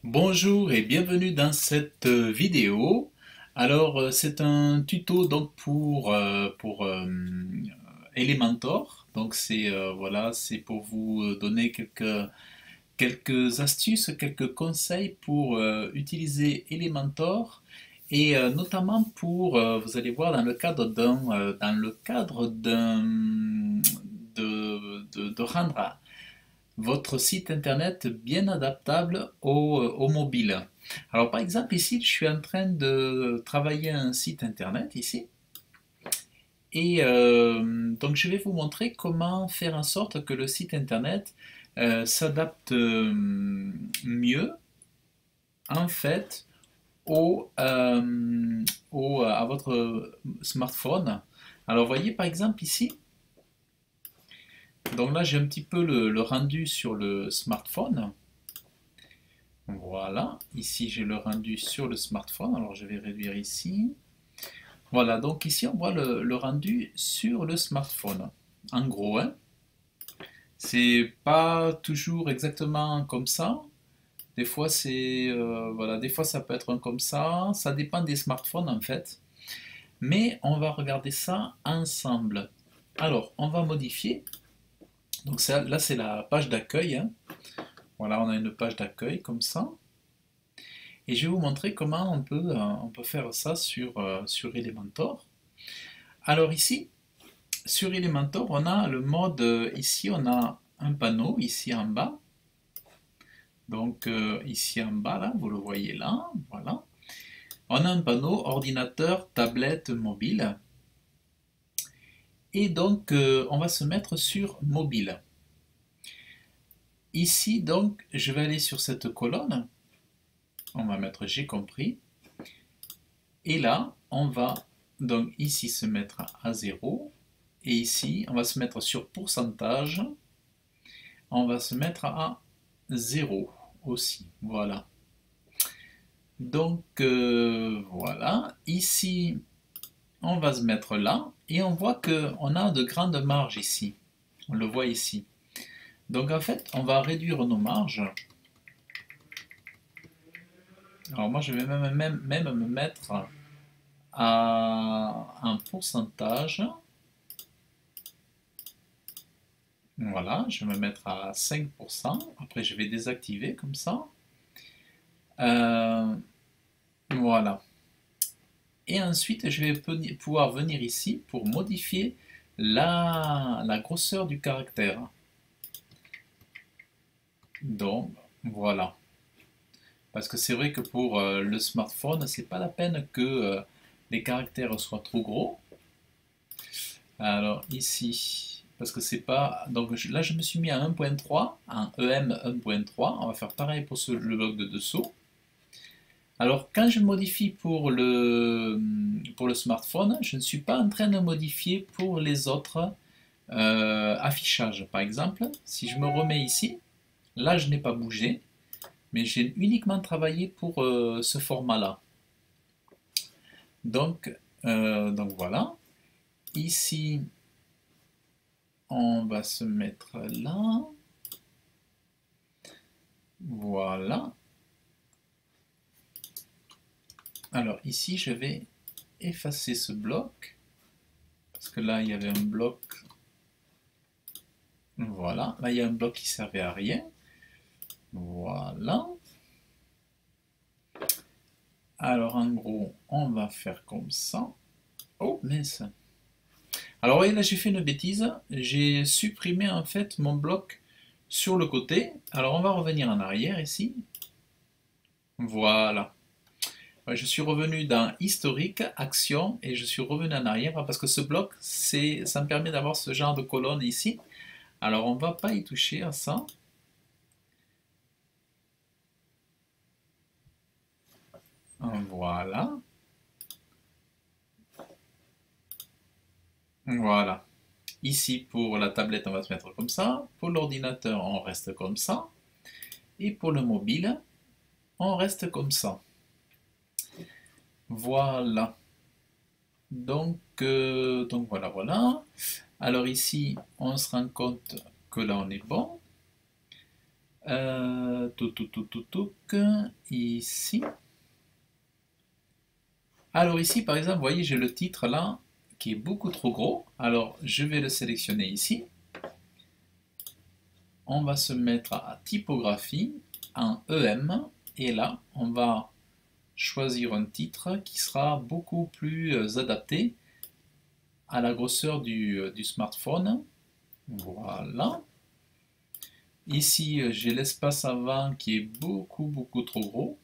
Bonjour et bienvenue dans cette vidéo. Alors c'est un tuto donc pour Elementor. Donc c'est voilà, c'est pour vous donner quelques astuces, quelques conseils pour utiliser Elementor et notamment pour vous allez voir dans le cadre de rendre votre site internet bien adaptable au mobile. Alors par exemple ici, je suis en train de travailler un site internet ici et donc je vais vous montrer comment faire en sorte que le site internet s'adapte mieux en fait à votre smartphone. Alors voyez par exemple ici, donc là j'ai un petit peu le rendu sur le smartphone. Voilà, ici j'ai le rendu sur le smartphone, alors je vais réduire ici. Voilà, donc ici on voit le rendu sur le smartphone. En gros, hein, c'est pas toujours exactement comme ça. Des fois c'est voilà, des fois ça peut être comme ça dépend des smartphones en fait. Mais on va regarder ça ensemble. Alors, on va modifier. Donc ça, là c'est la page d'accueil, hein. Voilà, on a une page d'accueil comme ça. Et je vais vous montrer comment on peut faire ça sur Elementor. Alors ici, sur Elementor, on a le mode, ici on a un panneau, ici en bas. Donc ici en bas, là, vous le voyez là, voilà. On a un panneau ordinateur, tablette, mobile. Et donc on va se mettre sur mobile. Ici donc, je vais aller sur cette colonne. On va mettre j'ai compris. Et là, on va donc ici se mettre à 0. Et ici, on va se mettre sur pourcentage. On va se mettre à 0 aussi. Voilà. Donc, voilà. Ici, on va se mettre là. Et on voit qu'on a de grandes marges ici. On le voit ici. Donc, en fait, on va réduire nos marges. Alors, moi, je vais même me mettre à un pourcentage. Voilà, je vais me mettre à 5%. Après, je vais désactiver comme ça. Euh, voilà. Et ensuite, je vais pouvoir venir ici pour modifier la grosseur du caractère. Donc, voilà. Parce que c'est vrai que pour le smartphone, c'est pas la peine que les caractères soient trop gros. Alors ici, parce que c'est pas. Donc là, je me suis mis à 1.3, en EM 1.3. On va faire pareil pour le bloc de dessous. Alors, quand je modifie pour le smartphone, je ne suis pas en train de modifier pour les autres affichages. Par exemple, si je me remets ici, là, je n'ai pas bougé, mais j'ai uniquement travaillé pour ce format-là. Donc voilà. Ici, on va se mettre là. Voilà. Alors ici, je vais effacer ce bloc, parce que là, il y avait un bloc. Voilà, là, il y a un bloc qui servait à rien. Voilà. Alors en gros, on va faire comme ça. Oh, mince. Alors voyez, là j'ai fait une bêtise. J'ai supprimé en fait mon bloc sur le côté. Alors on va revenir en arrière ici. Voilà. Ouais, je suis revenu dans historique, action, et je suis revenu en arrière parce que ce bloc, ça me permet d'avoir ce genre de colonne ici. Alors on ne va pas y toucher à ça. Voilà. Voilà. Ici, pour la tablette, on va se mettre comme ça. Pour l'ordinateur, on reste comme ça. Et pour le mobile, on reste comme ça. Voilà. Donc voilà, voilà. Alors ici, on se rend compte que là, on est bon. Ici. Alors ici, par exemple, vous voyez, j'ai le titre là qui est beaucoup trop gros. Alors, je vais le sélectionner ici. On va se mettre à typographie, en EM, et là, on va choisir un titre qui sera beaucoup plus adapté à la grosseur du smartphone. Voilà. Ici, j'ai l'espace avant qui est beaucoup trop gros.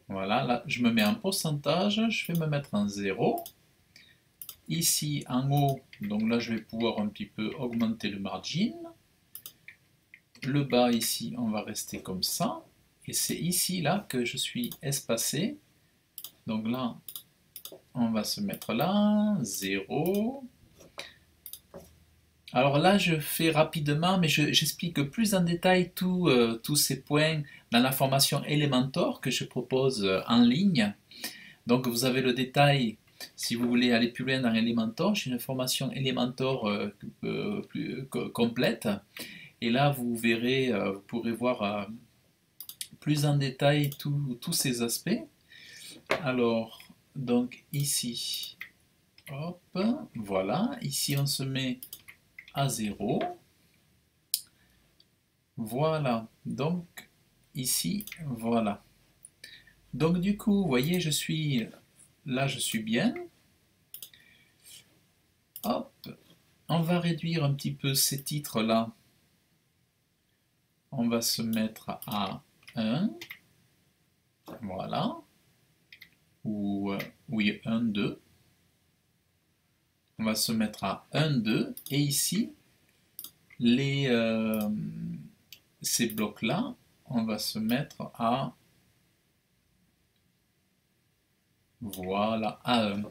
Voilà, là, je me mets en pourcentage, je vais me mettre en 0. Ici, en haut, donc là, je vais pouvoir un petit peu augmenter le margin. Le bas, ici, on va rester comme ça. Et c'est ici, là, que je suis espacé. Donc là, on va se mettre là, 0. Alors là, je fais rapidement, mais j'explique plus en détail tous ces points dans la formation Elementor que je propose en ligne. Donc vous avez le détail, si vous voulez aller plus loin dans Elementor, j'ai une formation Elementor plus complète. Et là, vous verrez, vous pourrez voir plus en détail tous ces aspects. Alors, donc ici, hop, voilà, ici on se met à 0. Voilà, donc ici, voilà. Donc du coup, vous voyez, je suis bien. Hop, on va réduire un petit peu ces titres-là. On va se mettre à 1, voilà, ou oui, 1, 2. On va se mettre à 1, 2, et ici, les, ces blocs-là, on va se mettre à, voilà, à 1.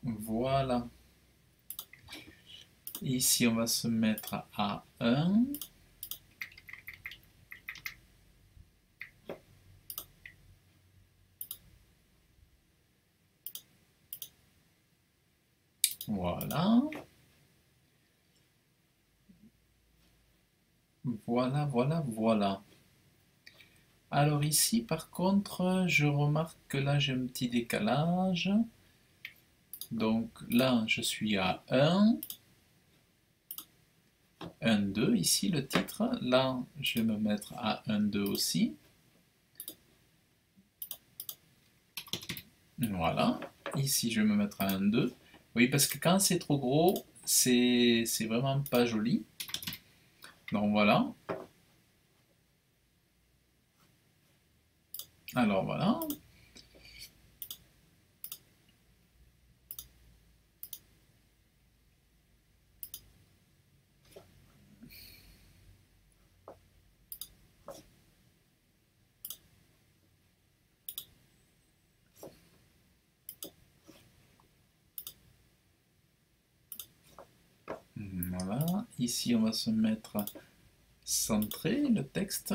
Voilà. Ici, on va se mettre à 1. Voilà. Voilà. Alors ici, par contre, je remarque que là, j'ai un petit décalage. Donc là, je suis à 1. 1, 2, ici le titre. Là, je vais me mettre à 1, 2 aussi. Voilà. Ici, je vais me mettre à 1, 2. Oui, parce que quand c'est trop gros, c'est vraiment pas joli. Donc voilà. Alors voilà. Voilà. Ici, on va se mettre centré le texte.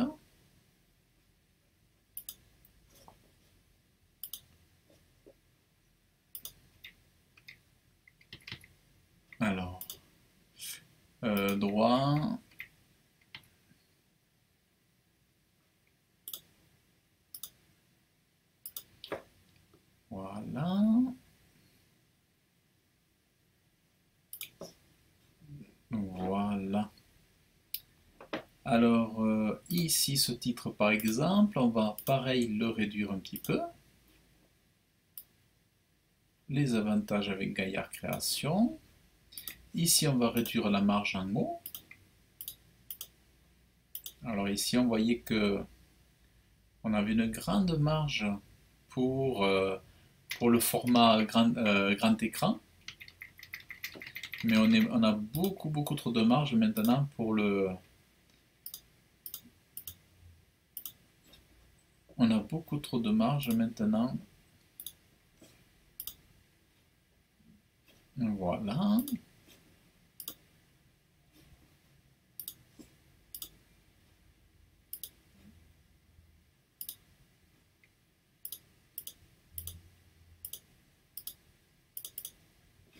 Alors, droit. Voilà. Voilà. Alors, ici, ce titre, par exemple, on va pareil le réduire un petit peu. Les avantages avec Gaillard Création. Ici, on va réduire la marge en haut. Alors ici, on voyait que on avait une grande marge pour, pour le format grand écran. Mais on a beaucoup trop de marge maintenant pour le... On a beaucoup trop de marge maintenant. Voilà.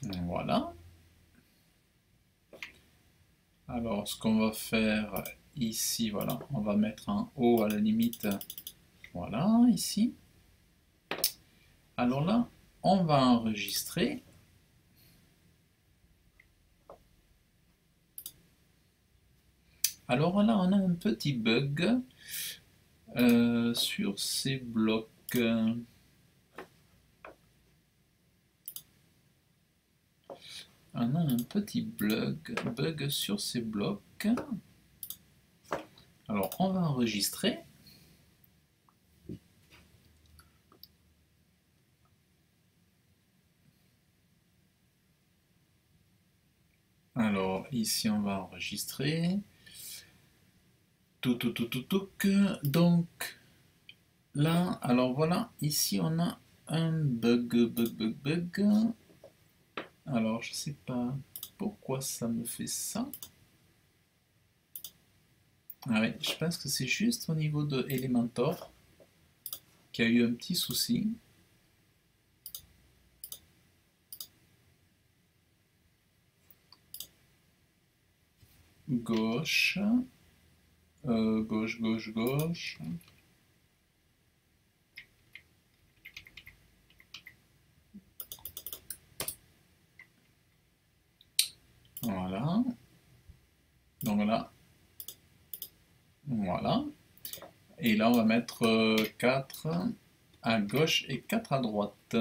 Voilà. Alors, ce qu'on va faire ici, voilà, on va mettre un haut à la limite, voilà, ici. Alors là, on va enregistrer. Alors là, on a un petit bug sur ces blocs. On a un petit bug sur ces blocs. Alors, on va enregistrer. Alors, ici, on va enregistrer. Donc, là, alors voilà, ici, on a un bug. Alors, je sais pas pourquoi ça me fait ça. Ah oui, je pense que c'est juste au niveau de Elementor qu'il y a eu un petit souci. Gauche, gauche. Voilà. Donc là, voilà. Et là, on va mettre 4 à gauche et 4 à droite.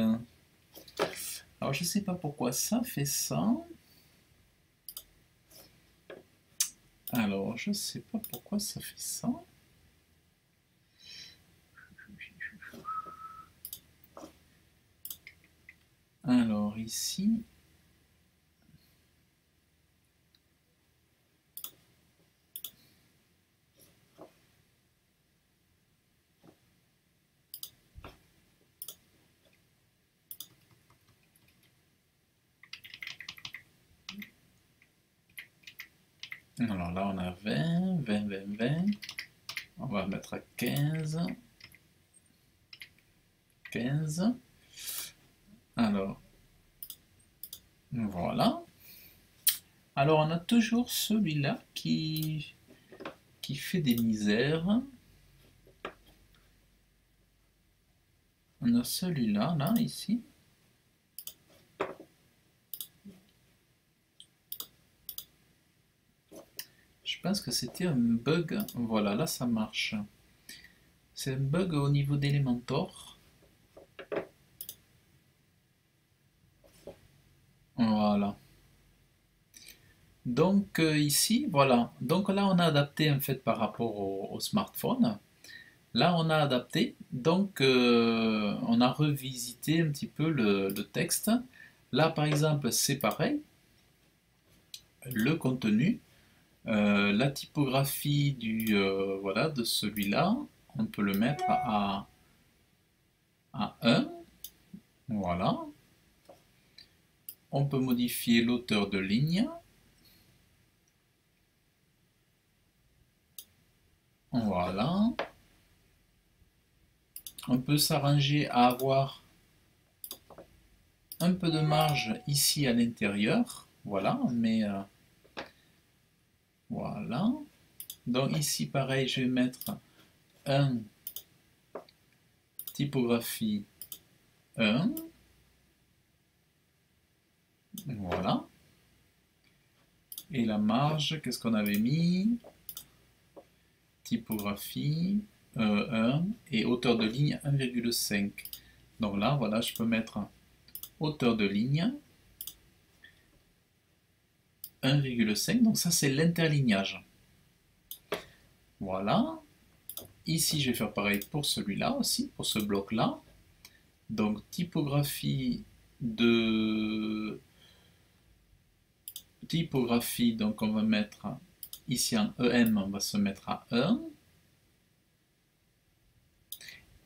Alors, je sais pas pourquoi ça fait ça. Alors, je sais pas pourquoi ça fait ça. Alors, ici. Alors là, on a 20. On va mettre à 15. Alors, voilà. Alors, on a toujours celui-là qui fait des misères. On a celui-là, là, ici. Je pense que c'était un bug. Voilà, là, ça marche. C'est un bug au niveau d'Elementor. Voilà. Donc ici, voilà. Donc là, on a adapté en fait par rapport au smartphone. Là, on a adapté. Donc, on a revisité un petit peu le texte. Là, par exemple, c'est pareil. Le contenu, la typographie voilà, de celui-là, on peut le mettre à 1. Voilà. On peut modifier l'auteur de ligne. Voilà. On peut s'arranger à avoir un peu de marge ici à l'intérieur. Voilà, mais voilà. Donc ici, pareil, je vais mettre un typographie 1. Voilà. Et la marge, qu'est-ce qu'on avait mis? Typographie 1 et hauteur de ligne 1,5. Donc là, voilà, je peux mettre hauteur de ligne 1,5. Donc ça, c'est l'interlignage. Voilà. Ici, je vais faire pareil pour celui-là aussi, pour ce bloc-là. Donc typographie donc on va mettre ici en EM, on va se mettre à 1.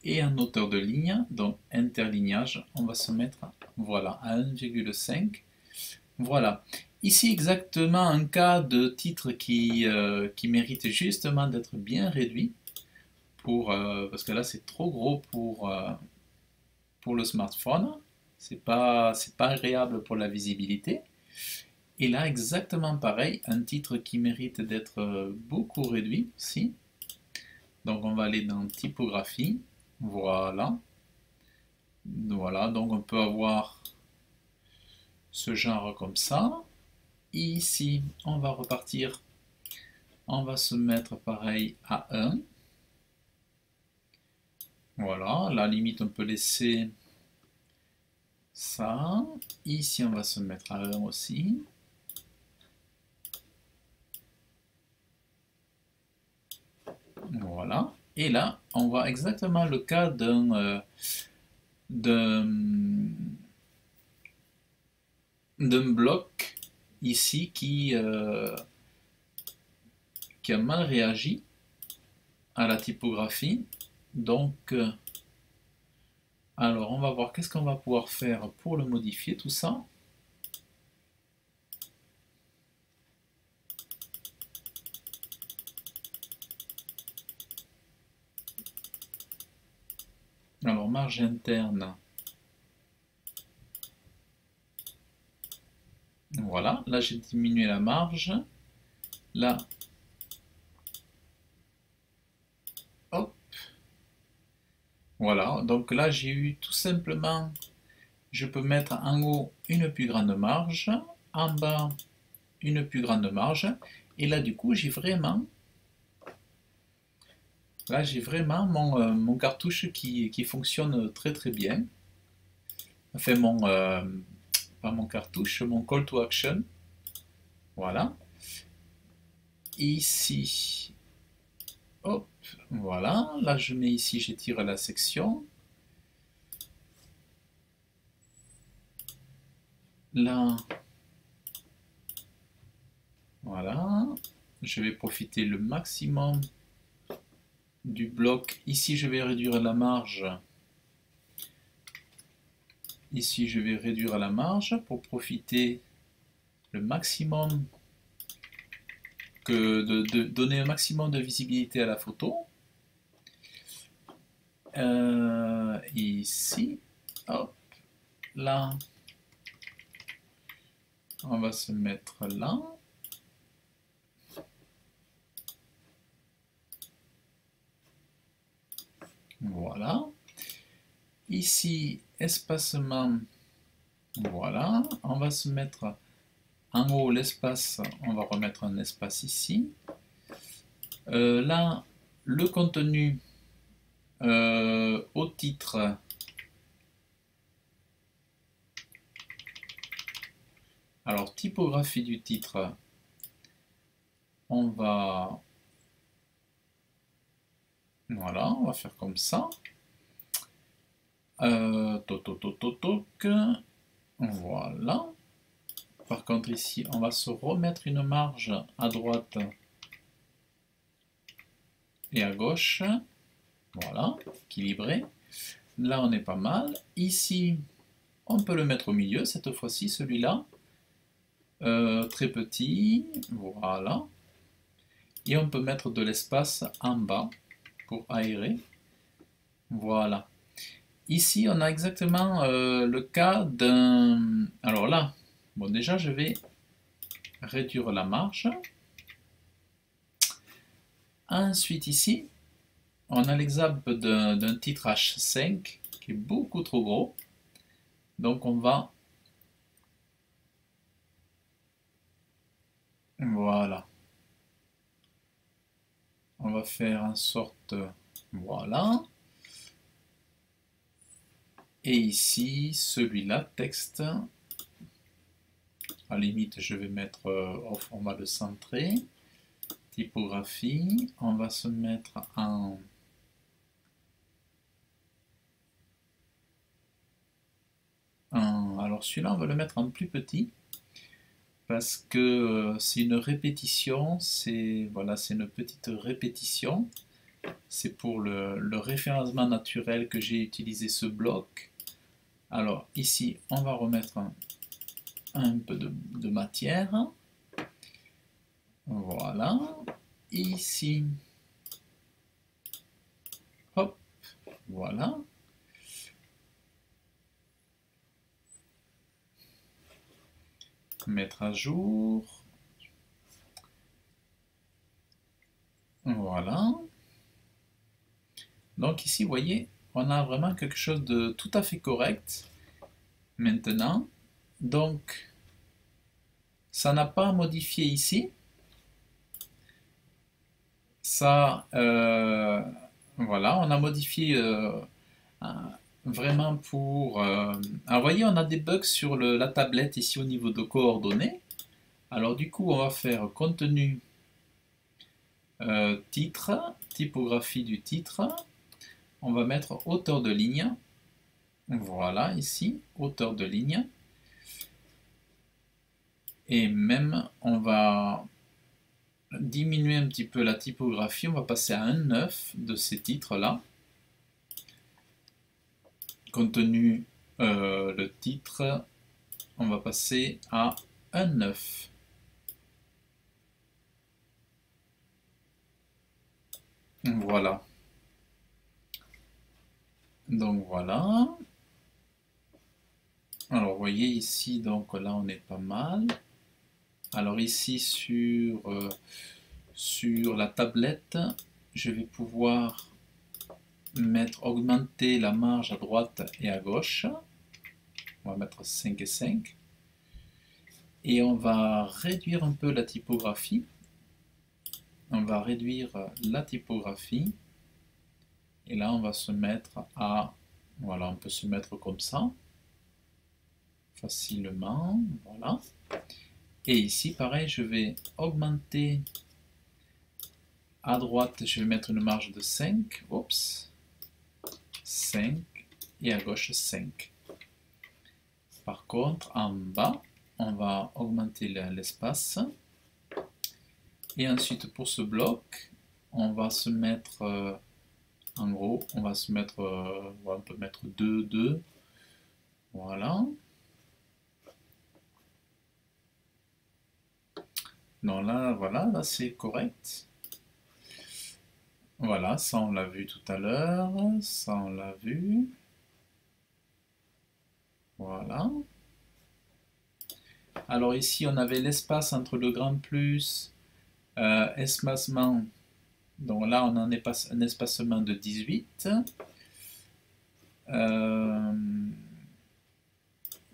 Et en hauteur de ligne, donc interlignage, on va se mettre voilà, à 1,5. Voilà. Ici exactement un cas de titre qui mérite justement d'être bien réduit parce que là c'est trop gros pour le smartphone. C'est pas agréable pour la visibilité. Et là, exactement pareil, un titre qui mérite d'être beaucoup réduit aussi. Donc on va aller dans typographie, voilà. Voilà, donc on peut avoir ce genre comme ça. Ici, on va repartir, on va se mettre pareil à 1. Voilà, la limite on peut laisser ça. Ici, on va se mettre à 1 aussi. Voilà. Et là, on voit exactement le cas d'un bloc ici qui a mal réagi à la typographie. Donc, alors on va voir qu'est-ce qu'on va pouvoir faire pour le modifier tout ça. Alors marge interne. Voilà, là j'ai diminué la marge. Là, hop. Voilà, donc là j'ai eu tout simplement, je peux mettre en haut une plus grande marge, en bas une plus grande marge, et là du coup j'ai vraiment, là j'ai vraiment mon cartouche qui fonctionne très très bien. Enfin pas mon cartouche, mon call to action. Voilà. Ici, hop, voilà. Là je mets ici, j'étire la section. Là, voilà. Je vais profiter le maximum du bloc. Ici, je vais réduire la marge. Ici, je vais réduire la marge pour profiter le maximum de donner un maximum de visibilité à la photo. Ici, hop, là, on va se mettre là. Voilà. Ici, espacement, voilà. On va se mettre en haut l'espace, on va remettre un espace ici. Là, le contenu au titre, alors typographie du titre, on va, voilà, on va faire comme ça. Voilà. Par contre ici, on va se remettre une marge à droite et à gauche. Voilà, équilibré. Là, on est pas mal. Ici, on peut le mettre au milieu, cette fois-ci, celui-là. Très petit, voilà. Et on peut mettre de l'espace en bas pour aérer. Voilà. Ici, on a exactement le cas d'un... Alors là, bon déjà, je vais réduire la marge. Ensuite, ici, on a l'exemple d'un titre H5 qui est beaucoup trop gros. Donc, on va... Voilà. On va faire en sorte... Voilà. Et ici, celui-là, texte. À la limite, je vais mettre au format de centré. Typographie. On va se mettre en... Alors celui-là, on va le mettre en plus petit. Parce que c'est une répétition. C'est voilà, c'est une petite répétition. C'est pour le référencement naturel que j'ai utilisé ce bloc. Alors ici, on va remettre un peu de matière. Voilà. Ici, hop, voilà. Mettre à jour. Voilà. Donc ici, vous voyez, on a vraiment quelque chose de tout à fait correct maintenant. Donc, ça n'a pas modifié ici. Ça, voilà, on a modifié vraiment pour... alors, vous voyez, on a des bugs sur la tablette ici au niveau de coordonnées. Alors, du coup, on va faire contenu, titre, typographie du titre. On va mettre hauteur de ligne. Voilà, ici, hauteur de ligne. Et même, on va diminuer un petit peu la typographie. On va passer à 1,9 de ces titres-là. Contenu, le titre, on va passer à 1,9. Voilà. Donc voilà. Alors, vous voyez ici, donc là, on est pas mal. Alors ici, sur la tablette, je vais pouvoir augmenter la marge à droite et à gauche. On va mettre 5 et 5. Et on va réduire un peu la typographie. On va réduire la typographie. Et là, on va se mettre à... Voilà, on peut se mettre comme ça. Facilement. Voilà. Et ici, pareil, je vais augmenter à droite. Je vais mettre une marge de 5. Oups. 5. Et à gauche, 5. Par contre, en bas, on va augmenter l'espace. Et ensuite, pour ce bloc, on va se mettre, en gros, on va se mettre, on peut mettre 2, 2. Voilà. Non, là, voilà, là c'est correct. Voilà, ça on l'a vu tout à l'heure. Ça on l'a vu. Voilà. Alors ici, on avait l'espace entre le grand plus, espacement. Donc là, on en est un espacement de 18.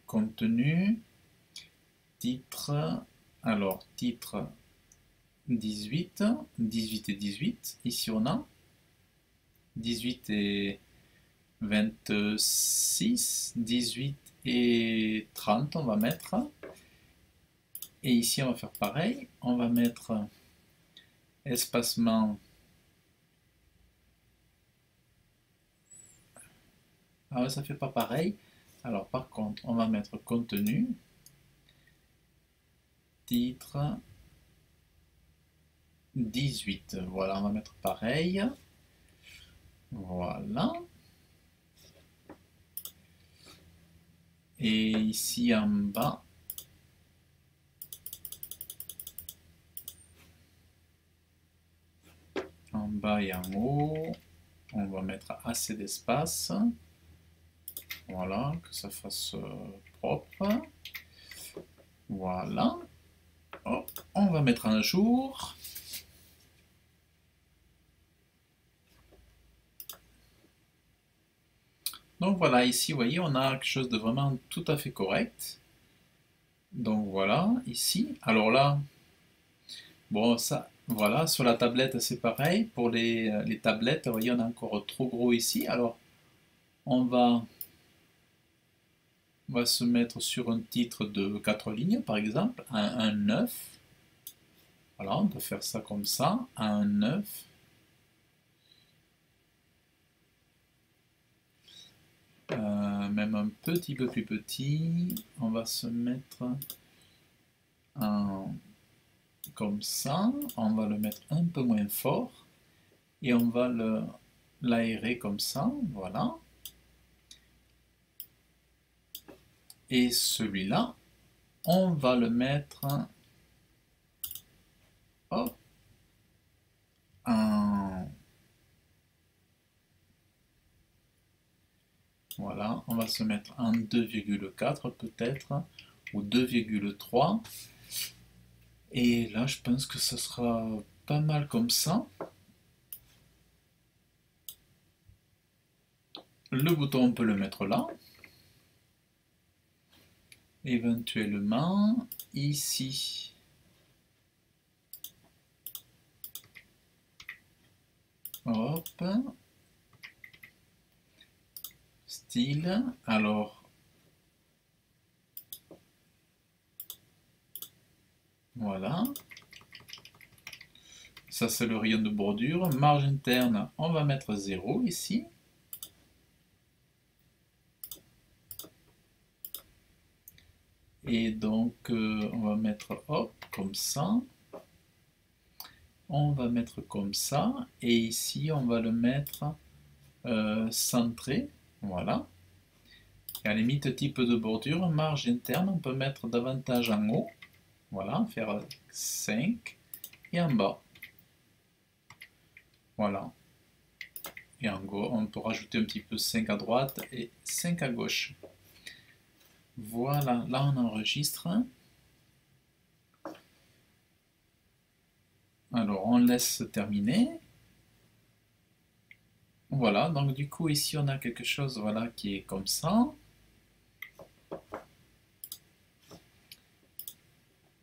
Contenu, titre. Alors, titre 18, 18 et 18. Ici, on a 18 et 26, 18 et 30, on va mettre. Et ici, on va faire pareil. On va mettre espacement. Ah ouais, ça fait pas pareil. Alors, par contre, on va mettre contenu, titre, 18. Voilà, on va mettre pareil. Voilà. Et ici en bas, et en haut, on va mettre assez d'espace. Voilà, que ça fasse propre. Voilà. Hop, on va mettre un jour. Donc voilà, ici, vous voyez, on a quelque chose de vraiment tout à fait correct. Donc voilà, ici. Alors là, bon, ça, voilà, sur la tablette, c'est pareil. Pour les tablettes, vous voyez, on a encore trop gros ici. Alors, on va se mettre sur un titre de 4 lignes, par exemple, un 9. Voilà, on peut faire ça comme ça, un 9. Même un petit peu plus petit, on va se mettre comme ça, on va le mettre un peu moins fort et on va l'aérer comme ça, voilà. Et celui-là, on va le mettre hop, voilà, on va se mettre en 2,4 peut-être, ou 2,3. Et là, je pense que ça sera pas mal comme ça. Le bouton, on peut le mettre là. Éventuellement, ici. Hop. Style. Alors, voilà. Ça, c'est le rayon de bordure. Marge interne, on va mettre 0 ici. Et donc, on va mettre, hop, comme ça. On va mettre comme ça. Et ici, on va le mettre centré. Voilà. Et à la limite, type de bordure, marge interne, on peut mettre davantage en haut. Voilà, faire 5. Et en bas. Voilà. Et en gros, on peut rajouter un petit peu 5 à droite et 5 à gauche. Voilà, là on enregistre. Alors on laisse terminer. Voilà, donc du coup ici on a quelque chose voilà, qui est comme ça.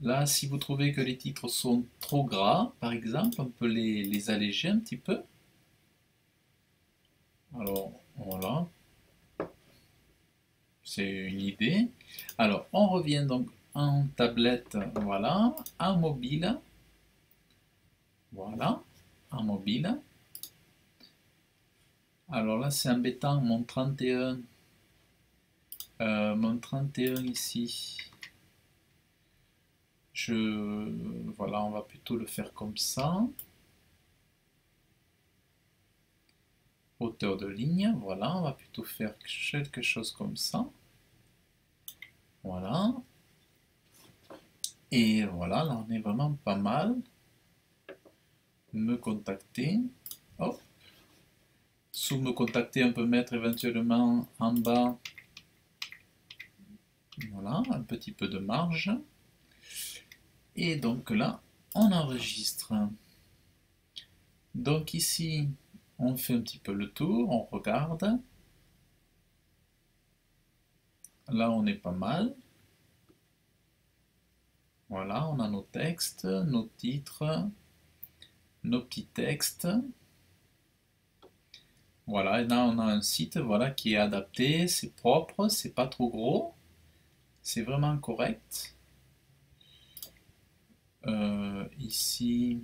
Là, si vous trouvez que les titres sont trop gras, par exemple, on peut les alléger un petit peu. Alors voilà, c'est une idée. Alors on revient donc en tablette, voilà, en mobile. Voilà, en mobile. Alors là, c'est embêtant, mon 31 ici. Voilà, on va plutôt le faire comme ça. Hauteur de ligne, voilà, on va plutôt faire quelque chose comme ça. Voilà. Et voilà, là on est vraiment pas mal. Me contacter. Hop. Sous me contacter, on peut mettre éventuellement en bas, voilà, un petit peu de marge. Et donc là, on enregistre. Donc ici, on fait un petit peu le tour, on regarde. Là, on est pas mal. Voilà, on a nos textes, nos titres, nos petits textes. Voilà, et là, on a un site voilà, qui est adapté, c'est propre, c'est pas trop gros, c'est vraiment correct. Ici,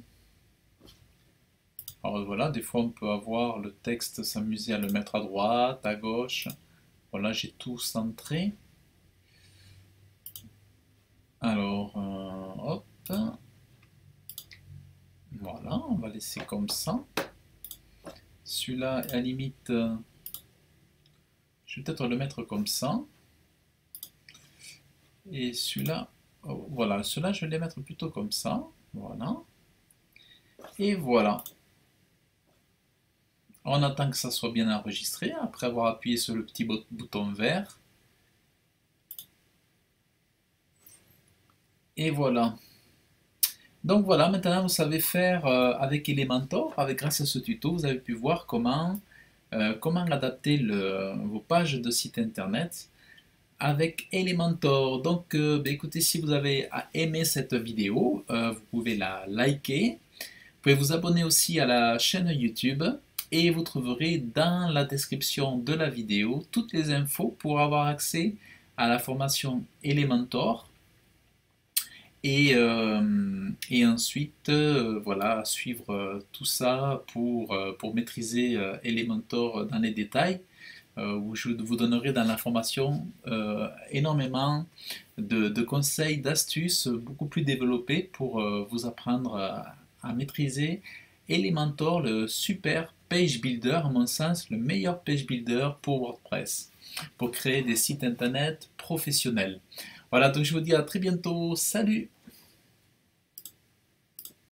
alors voilà, des fois on peut avoir le texte, s'amuser à le mettre à droite, à gauche. Voilà, j'ai tout centré. Alors, hop. Voilà, on va laisser comme ça. Celui-là, à la limite, je vais peut-être le mettre comme ça. Et celui-là, oh, voilà, ceux-là, je vais les mettre plutôt comme ça. Voilà. Et voilà. On attend que ça soit bien enregistré après avoir appuyé sur le petit bouton vert. Et voilà. Donc voilà, maintenant vous savez faire avec Elementor. Grâce à ce tuto, vous avez pu voir comment adapter vos pages de site internet avec Elementor. Donc écoutez, si vous avez aimé cette vidéo, vous pouvez la liker. Vous pouvez vous abonner aussi à la chaîne YouTube et vous trouverez dans la description de la vidéo toutes les infos pour avoir accès à la formation Elementor et ensuite voilà, suivre tout ça pour maîtriser Elementor dans les détails où je vous donnerai dans la formation énormément de conseils, d'astuces beaucoup plus développés pour vous apprendre à maîtriser Elementor, le super page builder, à mon sens, le meilleur page builder pour WordPress, pour créer des sites internet professionnels. Voilà, donc je vous dis à très bientôt. Salut!